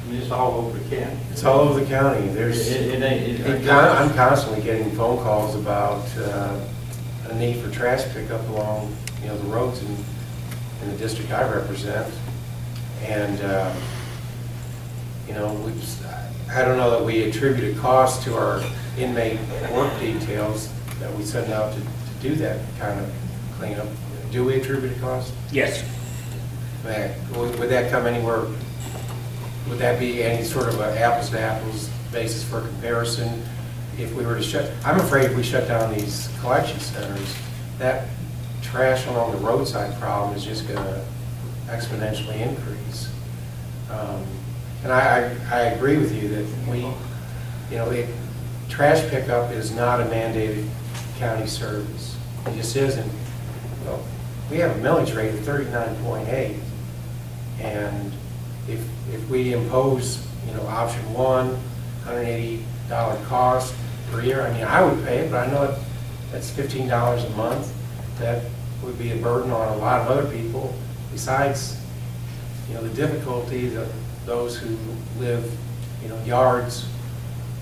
I mean, it's all over the county. It's all over the county. There's, I'm constantly getting phone calls about a need for trash pickup along, the roads in the district I represent. And, I don't know that we attribute a cost to our inmate work details that we send out to do that kind of cleanup. Do we attribute a cost? Yes. Would that come anywhere? Would that be any sort of an apples to apples basis for comparison? If we were to shut, I'm afraid if we shut down these collection centers, that trash along the roadside problem is just going to exponentially increase. And I agree with you that trash pickup is not a mandated county service. It just isn't. Well, we have a millage rate of 39.8, and if we impose, option one, $180 cost per year, I mean, I would pay it, but I know that's $15 a month. That would be a burden on a lot of other people. Besides, the difficulty that those who live, yards,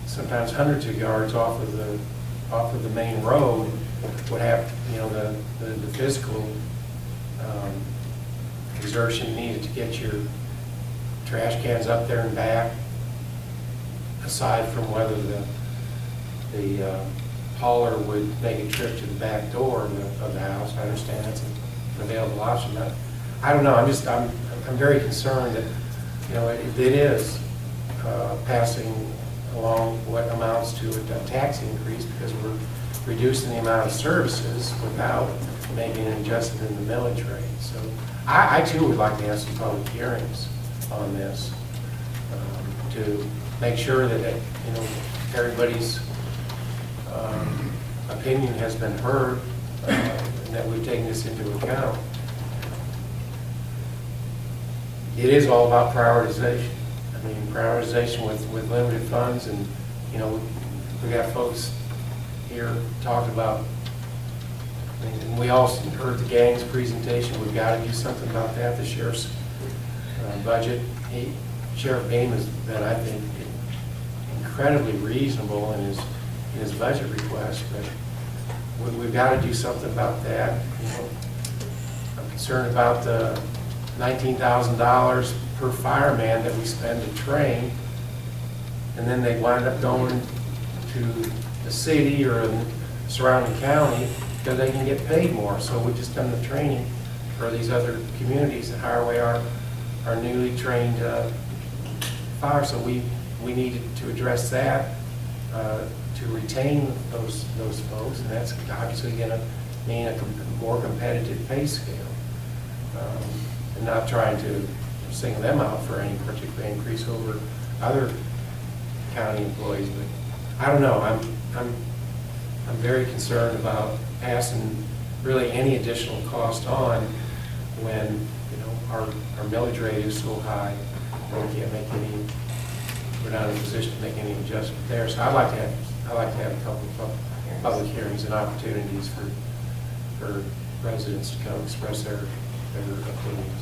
sometimes hundreds of yards off of the main road would have, the physical exertion needed to get your trash cans up there and back, aside from whether the hauler would make a trip to the back door of the house. I understand that's an available option. I don't know. I'm very concerned that it is passing along what amounts to a tax increase, because we're reducing the amount of services without making an adjustment in the millage rate. So I too would like to have some public hearings on this to make sure that everybody's opinion has been heard and that we've taken this into account. It is all about prioritization. I mean, prioritization with limited funds, and we got folks here talking about, and we also heard the gang's presentation. We've got to do something about that. The sheriff's budget. Sheriff Bain has been, I think, incredibly reasonable in his budget request, but we've got to do something about that. I'm concerned about the $19,000 per fireman that we spend to train, and then they wind up going to the city or a surrounding county because they can get paid more. So we've just done the training for these other communities that hire away our newly trained fire. So we needed to address that to retain those folks, and that's obviously going to mean a more competitive pay scale. And not trying to single them out for any particular increase over other county employees, but I don't know. I'm very concerned about passing really any additional cost on when our millage rate is so high that we can't make we're not in a position to make any adjustment there. So I'd like to have a couple of public hearings and opportunities for residents to come express their opinions.